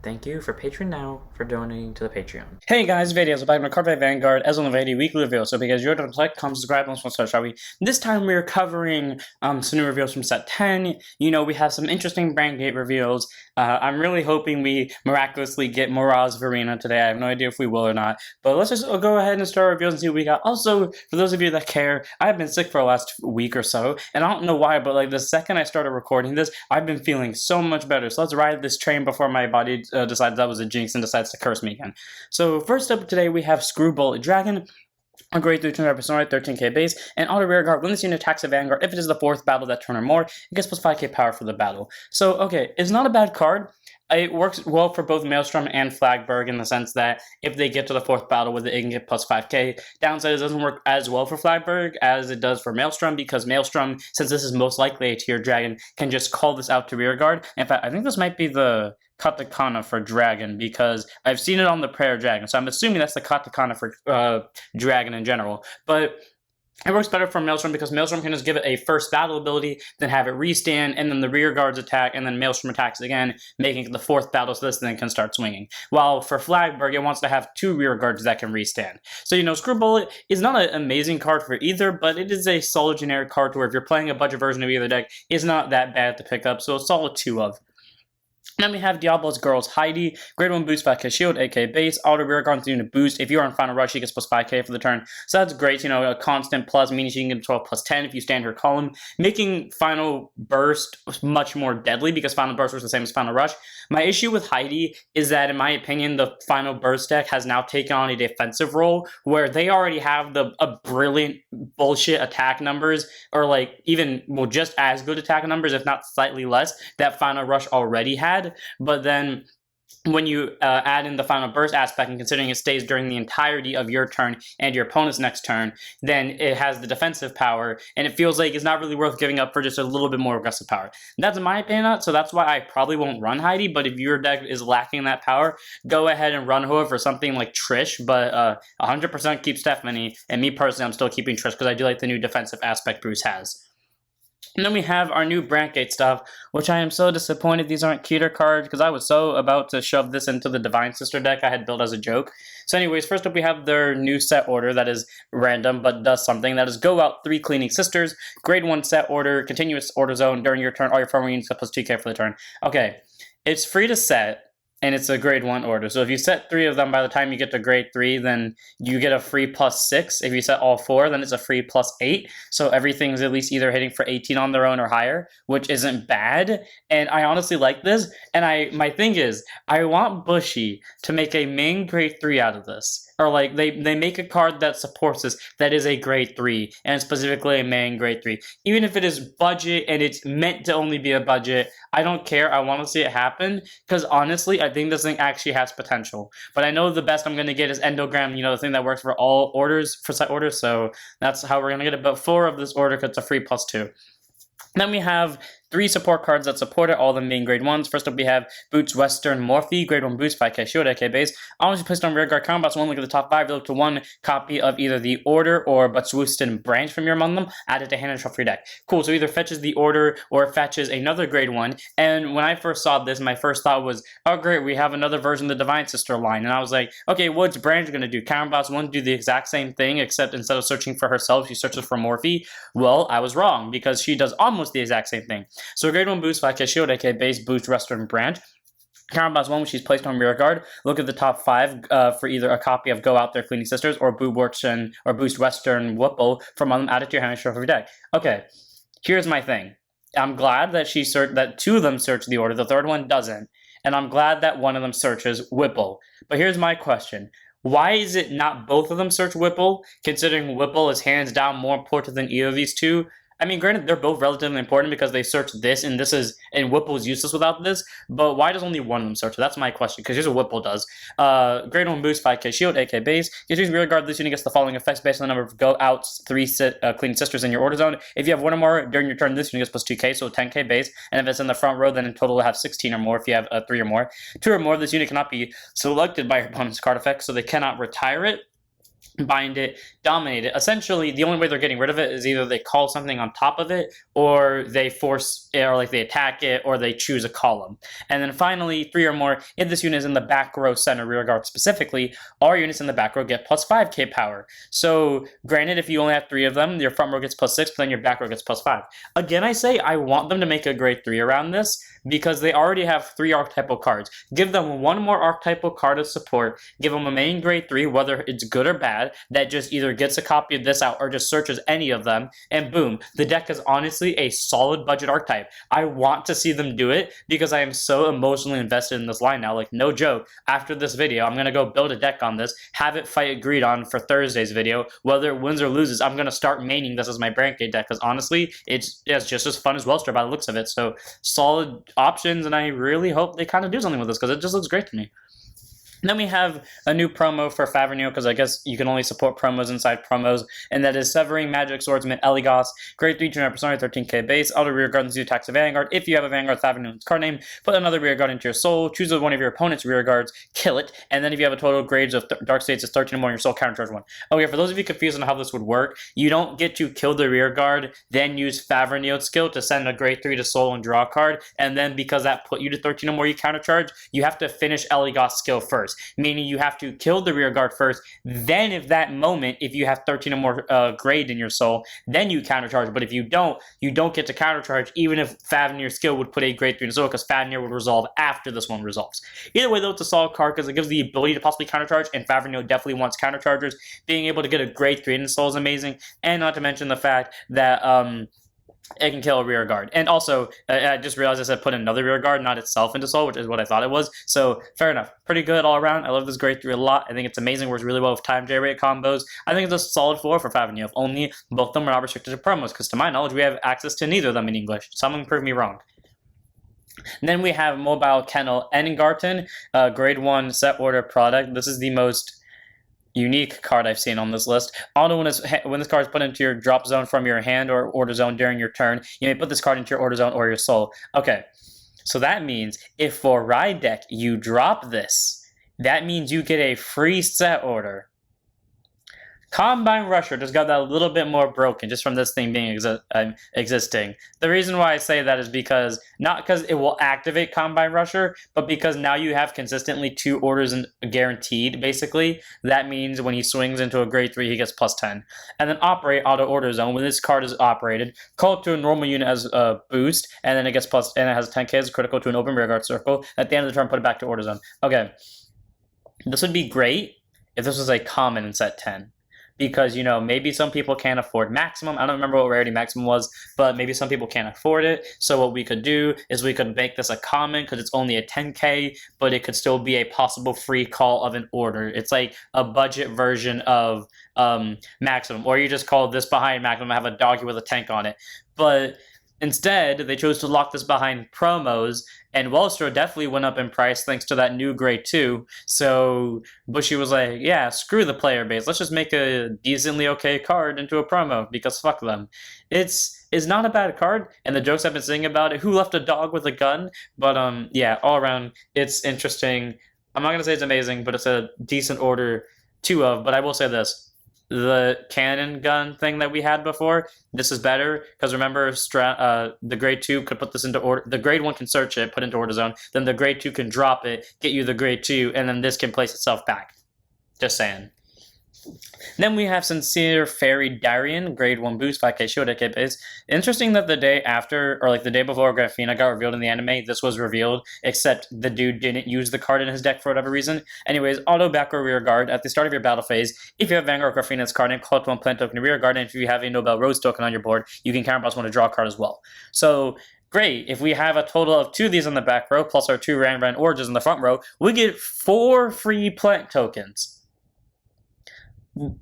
Thank you for Patreon now for donating to the Patreon. Hey guys, videos back in the Carpet Vanguard, Ezel and Vanity weekly review. So because you're to like, comment, subscribe, and start, shall we? This time we're covering some new reveals from set 10. You know, we have some interesting brand gate reveals. I'm really hoping we miraculously get Morales Verena today. I have no idea if we will or not. But let's just go ahead and start reveals and see what we got. Also, for those of you that care, I've been sick for the last week or so, and I don't know why, but like the second I started recording this, I've been feeling so much better. So let's ride this train before my body decides that was a jinx and decides to curse me again. So first up today we have Screwbullet Dragon, a grade 3 200 personality, 13k base, and auto rear guard. When this unit attacks a Vanguard, if it is the 4th battle that turn or more, it gets plus 5k power for the battle. So okay, it's not a bad card. It works well for both Maelstrom and Flagberg in the sense that if they get to the 4th battle with it, it can get plus 5k. Downside, it doesn't work as well for Flagberg as it does for Maelstrom, because Maelstrom, since this is most likely a tier dragon, can just call this out to rear guard. In fact, I think this might be the katakana for dragon, because I've seen it on the prayer dragon, so I'm assuming that's the katakana for dragon in general. But it works better for Maelstrom because Maelstrom can just give it a first battle ability, then have it restand, and then the rear guards attack, and then Maelstrom attacks again, making it the 4th battle, so this thing can start swinging. While for Flagberg, it wants to have 2 rear guards that can restand. So, you know, Screwbullet is not an amazing card for either, but it is a solid generic card to where if you're playing a budget version of either deck, it's not that bad to pick up, so a solid 2 of. Then we have Diablo's Girl's Heidi, grade 1 boost 5k shield, 8k base, auto rear guard unit boost. If you're on Final Rush, she gets plus 5k for the turn. So that's great, you know, a constant plus, meaning she can get 12 plus 10 if you stand her column, making Final Burst much more deadly because Final Burst was the same as Final Rush. My issue with Heidi is that, in my opinion, the Final Burst deck has now taken on a defensive role where they already have a brilliant bullshit attack numbers, or like even, well, just as good attack numbers, if not slightly less, that Final Rush already had. But then when you add in the Final Burst aspect, and considering it stays during the entirety of your turn and your opponent's next turn, then it has the defensive power, and it feels like it's not really worth giving up for just a little bit more aggressive power. That's in my opinion, so that's why I probably won't run Heidi, but if your deck is lacking that power, go ahead and run her for something like Trish, but 100% keep Stephanie, and me personally, I'm still keeping Trish because I do like the new defensive aspect Bruce has. And then we have our new Brandgate stuff, which I am so disappointed these aren't cuter cards, because I was so about to shove this into the Divine Sister deck I had built as a joke. So anyways, first up we have their new set order that is random but does something. That is go out 3 Cleaning Sisters, grade 1 set order, continuous order zone. During your turn, all your farmer units get plus 2k for the turn. Okay, it's free to set, and it's a grade 1 order. So if you set 3 of them, by the time you get to grade 3, then you get a free plus 6. If you set all 4, then it's a free plus 8. So everything's at least either hitting for 18 on their own or higher, which isn't bad. And I honestly like this. And my thing is, I want Bushy to make a main grade 3 out of this. Or like they make a card that supports this that is a grade 3, and specifically a main grade 3. Even if it is budget and it's meant to only be a budget, I don't care. I want to see it happen because honestly, I think this thing actually has potential. But I know the best I'm going to get is Endogram, you know, the thing that works for all orders, for set orders. So that's how we're going to get it. But 4 of this order because it's a free plus 2. Then we have 3 support cards that support it, all of them being grade 1s. First up, we have Boots Western Morphe, grade 1 boost, 5k shield, 8k base. Always placed on rear guard combats. One look at the top 5, look to 1 copy of either the Order or Butswooston Branch from your among them. Add it to hand and shuffle your deck. Cool, so either fetches the Order or it fetches another grade 1. And when I first saw this, my first thought was, oh great, we have another version of the Divine Sister line. And I was like, okay, what's Branch going to do? Counterbots won't do the exact same thing, except instead of searching for herself, she searches for Morphe. Well, I was wrong, because she does almost the exact same thing. So grade 1 boost, 5k shield, 8k base, boost, Western Branch. Counterbots 1, which she's placed on rear guard. Look at the top 5 for either a copy of Go Out There Cleaning Sisters or Boost Western Whipple from them. Add it to your hand and shuffle your deck. Okay, here's my thing. I'm glad that that 2 of them search the order, the 3rd one doesn't. And I'm glad that 1 of them searches Whipple. But here's my question. Why is it not both of them search Whipple, considering Whipple is hands down more important than either of these 2? I mean, granted, they're both relatively important because they search this, and Whipple is useless without this, but why does only 1 of them search it? That's my question, because here's what Whipple does. Grade 1 boost, 5k shield, 8k base. If you use rear guard, this unit gets the following effects based on the number of go-outs, 3 Clean Sisters in your order zone. If you have 1 or more during your turn, this unit gets plus 2k, so 10k base, and if it's in the front row, then in total it'll have 16 or more if you have 3 or more. 2 or more, this unit cannot be selected by your opponent's card effect, so they cannot retire it. bind it, dominate it. Essentially, the only way they're getting rid of it is either they call something on top of it, or they force it, or like they attack it, or they choose a column. And then finally, 3 or more, if this unit is in the back row, center, rear guard specifically, all units in the back row get plus 5k power. So granted, if you only have 3 of them, your front row gets plus 6, but then your back row gets plus 5. Again, I say I want them to make a grade 3 around this, because they already have 3 archetypal cards. Give them 1 more archetypal card of support, give them a main grade 3, whether it's good or bad, that just either gets a copy of this out or just searches any of them, and boom, the deck is honestly a solid budget archetype. I want to see them do it because I am so emotionally invested in this line now, like no joke. After this video, I'm going to go build a deck on this, have it fight agreed on for Thursday's video. Whether it wins or loses, I'm going to start maining this as my Brancade deck because honestly, it's just as fun as Wellster by the looks of it. So solid options, and I really hope they kind of do something with this because it just looks great to me. Then we have a new promo for Favrenio, because I guess you can only support promos inside promos, and that is Severing Magic Swordsman Eligos, grade 3 200 persona, 13k base, auto rear guard and 2 attacks of Vanguard. If you have a Vanguard Favrenio's card name, put another rear guard into your soul, choose one of your opponent's rear guards, kill it, and then if you have a total grades of Dark States is 13 or more, your soul countercharge 1. Okay, for those of you confused on how this would work, you don't get to kill the rear guard, then use Favrenio's skill to send a grade 3 to soul and draw a card, and then because that put you to 13 or more, you countercharge, you have to finish Eligos' skill first. Meaning you have to kill the rear guard first, then if that moment, if you have 13 or more grade in your soul, then you countercharge. But if you don't get to countercharge, even if Favrenier's skill would put a grade 3 in soul, because Favrenir would resolve after this one resolves. Either way though, it's a solid card because it gives the ability to possibly countercharge, and Favrenir definitely wants counterchargers. Being able to get a grade 3 in soul is amazing, and not to mention the fact that it can kill a rear guard. And also, I just realized I said put another rear guard, not itself into soul, which is what I thought it was. So, fair enough. Pretty good all around. I love this grade 3 a lot. I think it's amazing. Works really well with time J-rate combos. I think it's a solid 4 for Favrenio. If only both of them are not restricted to promos, because to my knowledge, we have access to neither of them in English. Someone prove me wrong. And then we have Mobile Kennel Engarten, grade 1 set order product. This is the most unique card I've seen on this list. Auto, when this card is put into your drop zone from your hand or order zone during your turn, you may put this card into your order zone or your soul. Okay, so that means if for Ride deck you drop this, that means you get a free set order. Combine Rusher just got that a little bit more broken just from this thing being existing. The reason why I say that is because, not because it will activate Combine Rusher, but because now you have consistently 2 orders guaranteed, basically. That means when he swings into a grade 3, he gets plus 10. And then Operate Auto Order Zone, when this card is operated, call it to a normal unit as a boost, and then it gets plus, and it has 10k as critical to an open rearguard circle. At the end of the turn, put it back to Order Zone. Okay. This would be great if this was a common in set 10. Because, you know, maybe some people can't afford maximum. I don't remember what rarity maximum was, but maybe some people can't afford it. So what we could do is we could make this a common because it's only a 10k, but it could still be a possible free call of an order. It's like a budget version of maximum, or you just call this behind maximum and have a doggy with a tank on it. But instead, they chose to lock this behind promos, and Wellstro definitely went up in price thanks to that new grade 2. So Bushy was like, yeah, screw the player base. Let's just make a decently okay card into a promo, because fuck them. It's not a bad card, and the jokes I've been saying about it, who left a dog with a gun? But yeah, all around, it's interesting. I'm not going to say it's amazing, but it's a decent order 2 of, but I will say this. The cannon gun thing that we had before, this is better, because remember, the grade 2 could put this into order, the grade 1 can search it, put it into order zone, then the grade 2 can drop it, get you the grade 2, and then this can place itself back. Just saying. Then we have Sincere Fairy Darion, grade 1 boost, 5k shield, 8k base. Interesting that the day after, or like the day before Graphina got revealed in the anime, this was revealed, except the dude didn't use the card in his deck for whatever reason. Anyways, auto back or rear guard. At the start of your battle phase, if you have Vanguard or Graphina's card name, call it 1 plant token rear guard, and if you have a Nobel Rose token on your board, you can counterboss 1 to draw a card as well. So, great. If we have a total of 2 of these in the back row, plus our 2 Ran Origins in the front row, we get 4 free plant tokens.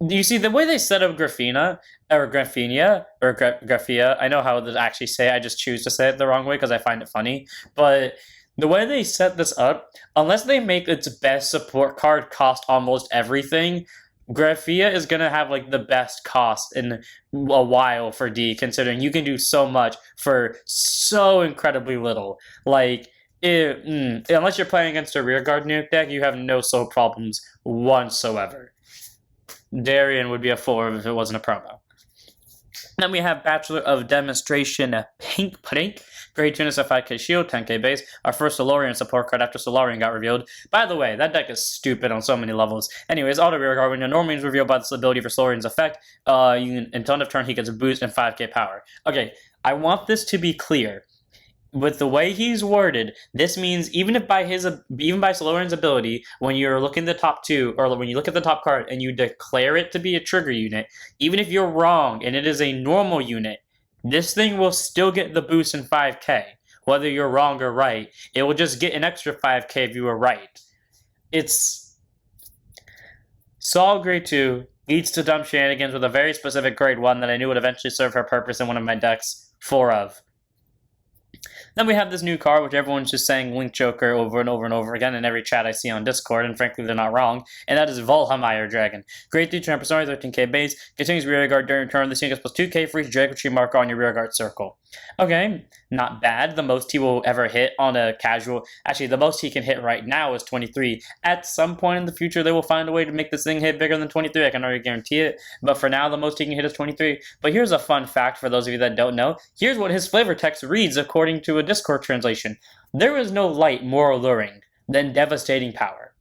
You see, the way they set up Graphina, or Graphina, or Graphia, I know how to actually say it, I just choose to say it the wrong way because I find it funny, but the way they set this up, unless they make its best support card cost almost everything, Graphia is going to have like the best cost in a while for D, considering you can do so much for so incredibly little. Like, unless you're playing against a rearguard nuke deck, you have no soul problems whatsoever. Darion would be a 4 if it wasn't a promo. Then we have Bachelor of Demonstration Pink Pink. Grade 2 a 5k shield, 10k base. Our first Solarian support card after Solarian got revealed. By the way, that deck is stupid on so many levels. Anyways, auto rear guard, when your normally is revealed by this ability for Solarian's effect, until end of turn he gets a boost and 5k power. Okay, I want this to be clear. With the way he's worded, this means even by Solarian's ability, when you're looking at the top 2, or when you look at the top card and you declare it to be a trigger unit, even if you're wrong and it is a normal unit, this thing will still get the boost in 5k. Whether you're wrong or right, it will just get an extra 5k if you were right. It's Sol grade 2 leads to dumb shenanigans with a very specific grade 1 that I knew would eventually serve her purpose in one of my decks, 4 of. Then we have this new card, which everyone's just saying Link Joker over and over and over again in every chat I see on Discord, and frankly they're not wrong, and that is Valhamire Dragon. Grade 3 turn persona, 13k base, continues rear guard during turn, this unit gets plus 2k for each geometry marker on your rear guard circle. Okay, not bad. The most he will ever hit on a casual, actually the most he can hit right now is 23. At some point in the future they will find a way to make this thing hit bigger than 23, I can already guarantee it, but for now the most he can hit is 23. But here's a fun fact for those of you that don't know. Here's what his flavor text reads according to a Discord translation. There is no light more alluring than devastating power.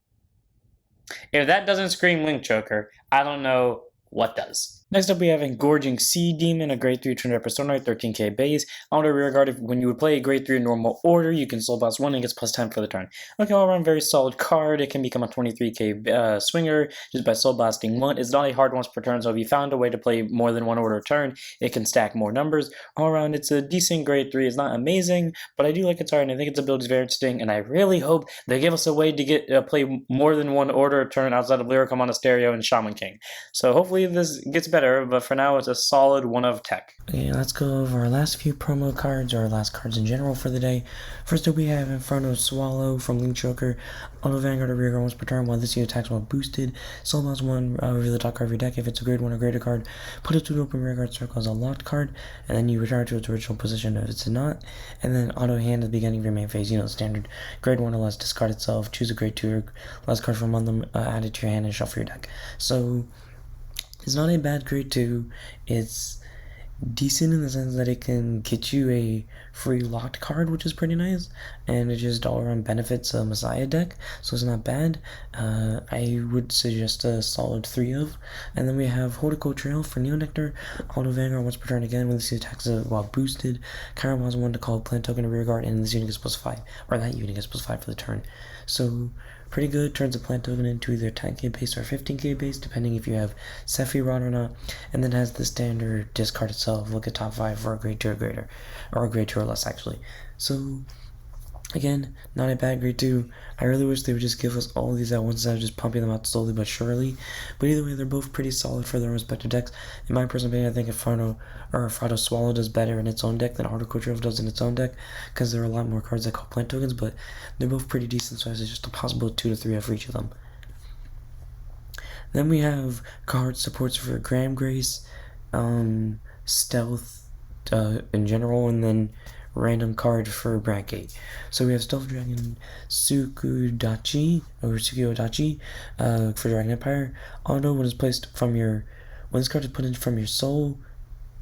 If that doesn't scream Link Joker, I don't know what does. Next up we have Engorging Demon, a grade 3 turn persona, 13k base. Auto rear guard, when you would play a grade 3 in normal order, you can soul blast 1 and gets plus 10 for the turn. Okay, all around very solid card. It can become a 23k swinger just by soul blasting 1. It's not a hard once per turn, so if you found a way to play more than one order a turn, it can stack more numbers. All around, it's a decent grade 3. It's not amazing, but I do like its art, and I think its ability is very interesting, and I really hope they give us a way to get play more than one order a turn outside of Lyrical Monasterio and Shaman King. So hopefully this gets better, but for now it's a solid 1 of tech. Okay, let's go over our last few promo cards, or last cards in general for the day. First up we have Inferno Swallow from Link Joker. Auto Vanguard or rear guard once per turn while this unit attacks while boosted. Soul blast 1, reveal the top card of your deck. If it's a grade 1 or greater card, put it to an open rear guard circle as a locked card, and then you return it to its original position if it's not. And then auto hand at the beginning of your main phase, standard grade 1 or less, discard itself, choose a grade 2 or less card from among them, add it to your hand and shuffle your deck. So it's not a bad grade 2. It's decent in the sense that it can get you a free locked card, which is pretty nice, and it just all around benefits a Messiah deck, so it's not bad. I would suggest a solid 3 of. And then we have Hortico Trail for Neo Nectar. Auto Vanguard once per turn again when this unit attacks while boosted. Chiron has 1 to call plant token to rear guard, and this unit gets plus 5, or that unit gets plus 5 for the turn. So pretty good. Turns a plant token into either 10k base or 15k base, depending if you have Sephiroth or not. And then has the standard discard itself. Look at top 5 for a grade 2 or greater, or a grade 2 or less actually. So again, not a bad grade 2. I really wish they would just give us all of these at once instead of just pumping them out slowly but surely. But either way, they're both pretty solid for their respective decks. In my personal opinion, I think Inferno Swallow does better in its own deck than Horticulture does in its own deck, because there are a lot more cards that call plant tokens, but they're both pretty decent, so it's just a possible 2 to 3 for each of them. Then we have card supports for Graham Grace, Stealth in general, and then random card for Brackgate. So we have Stealth Dragon Tsukuyodachi for Dragon Empire. Auto, when it's placed from your, when this card is put in from your soul,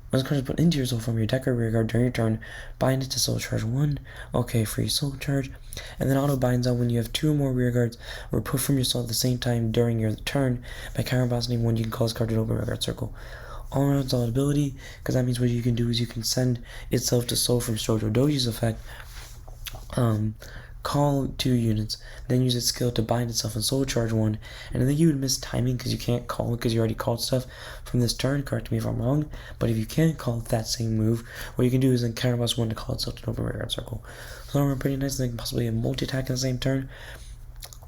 when this card is put into your soul from your deck or rear guard during your turn, bind it to soul charge 1. Okay, free soul charge. And then auto binds out when you have 2 or more rear guards were put from your soul at the same time during your turn. By counter blasting 1, you can call this card to an open rear guard circle. All around solid ability, because that means what you can do is you can send itself to soul from Shoujo Doji's effect, call 2 units, then use its skill to bind itself and soul charge 1, and I think you would miss timing because you can't call it because you already called stuff from this turn. Correct me if I'm wrong, but if you can't call that same move, what you can do is then counter blast 1 to call itself to an open rear guard circle. So all around pretty nice, and they can possibly a multi-attack in the same turn.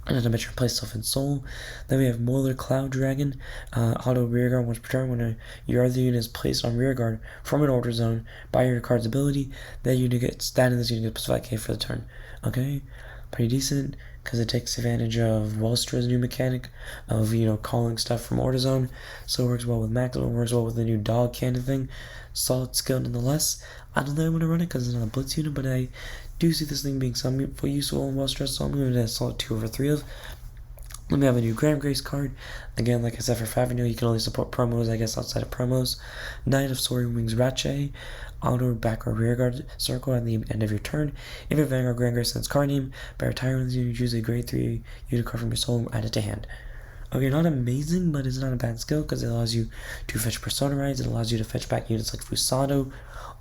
And then to place stuff in soul. Then we have Molar Cloud Dragon, auto rear guard once per turn. When your other unit is placed on rear guard from an order zone by your card's ability, that unit gets that in this unit gets plus 5k for the turn. Okay, pretty decent because it takes advantage of Welstra's new mechanic of calling stuff from order zone. So it works well with Maximum, works well with the new dog cannon thing. Solid skill nonetheless. I don't think I'm gonna run it because it's not a blitz unit, but I do see this thing being somewhat useful and well stressed, so I'm going to solid 2 over 3 of. Then we have a new Grand Grace card. Again, like I said, for 5 you can only support promos, I guess, outside of promos. Knight of Soaring Wings Rache. Auto back or rear guard circle at the end of your turn. If your Vanguard Grand Grace sends card name, by retiring you choose a grade 3 unit card from your soul and add it to hand. Okay, not amazing, but it's not a bad skill because it allows you to fetch Persona Rides. It allows you to fetch back units like Fusado.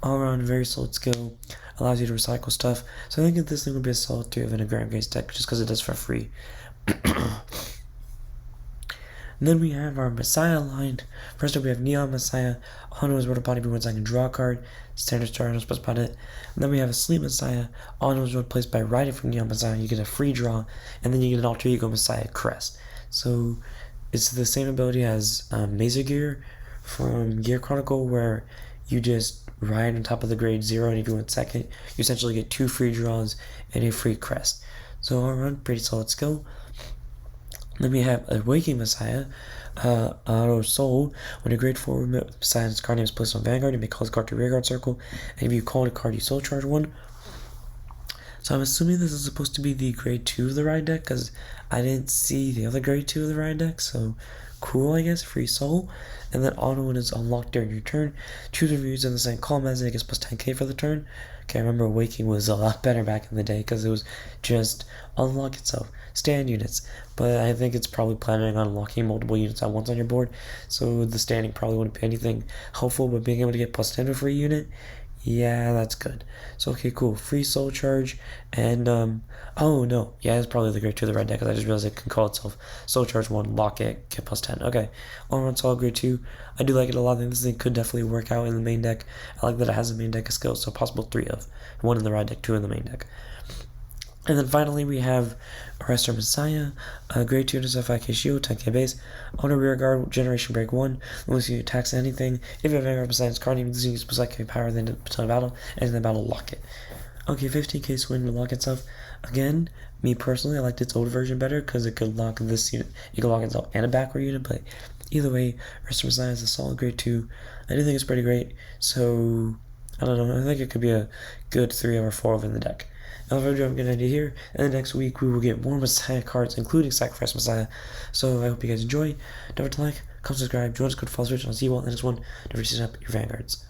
All around, very solid skill. Allows you to recycle stuff. So I think that this thing would be a solid 3 in a Grand Grace deck just because it does for free. And then we have our Messiah line. First up, we have Neon Messiah. All knows Road Body once I can draw a card. Standard star, no supposed about it. And then we have a Sleep Messiah. All knows Road placed by riding from Neon Messiah. You get a free draw, and then you get an Alter Ego Messiah crest. So it's the same ability as Mazer Gear from Gear Chronicle, where you just ride on top of the grade 0, and if you went second, you essentially get 2 free draws and a free crest. So all around, pretty solid skill. Then we have a Waking Messiah, Auto Soul. When a grade 4 Messiah's card name is placed on Vanguard, you may call this card to rear guard circle, and if you call a card, you soul charge 1. So I'm assuming this is supposed to be the grade 2 of the ride deck, because I didn't see the other grade 2 of the ride deck, so cool, I guess, free soul. And then auto when it's unlocked during your turn. Choose reviews in the same column as it gets plus 10k for the turn. Okay, I remember Waking was a lot better back in the day because it was just unlock itself, stand units. But I think it's probably planning on unlocking multiple units at once on your board, so the standing probably wouldn't be anything helpful, but being able to get plus 10 for a free unit, yeah, that's good. So, okay, cool. Free soul charge, and, oh, no. Yeah, it's probably the grade 2 of the red deck, because I just realized it can call itself soul charge 1, lock it, get plus 10. Okay. All around solid grade 2. I do like it a lot. I think this thing could definitely work out in the main deck. I like that it has a main deck of skills, so possible 3 of. 1 in the red deck, 2 in the main deck. And then finally, we have Arrestor Messiah, grade 2 to 5k shield, 10k base, auto rear guard, generation break 1, unless you attacks anything. If you have Vanguard Messiah's card name, you use psychic power at the end of the battle, and in the battle, lock it. Okay, 15k swing to lock itself. Again, me personally, I liked its old version better because it could lock this unit, it could lock itself and a backward unit, but either way, Arrestor Messiah is a solid grade 2. I do think it's pretty great, so I don't know, I think it could be a good 3 or 4 of in the deck. Now, if I'm going to end it here, and the next week we will get more Messiah cards, including Sacrifice Messiah. So I hope you guys enjoy. Don't forget to like, comment, subscribe, join us, go to follow switch, and I'll see you all in the next one. Don't forget to set up your Vanguards.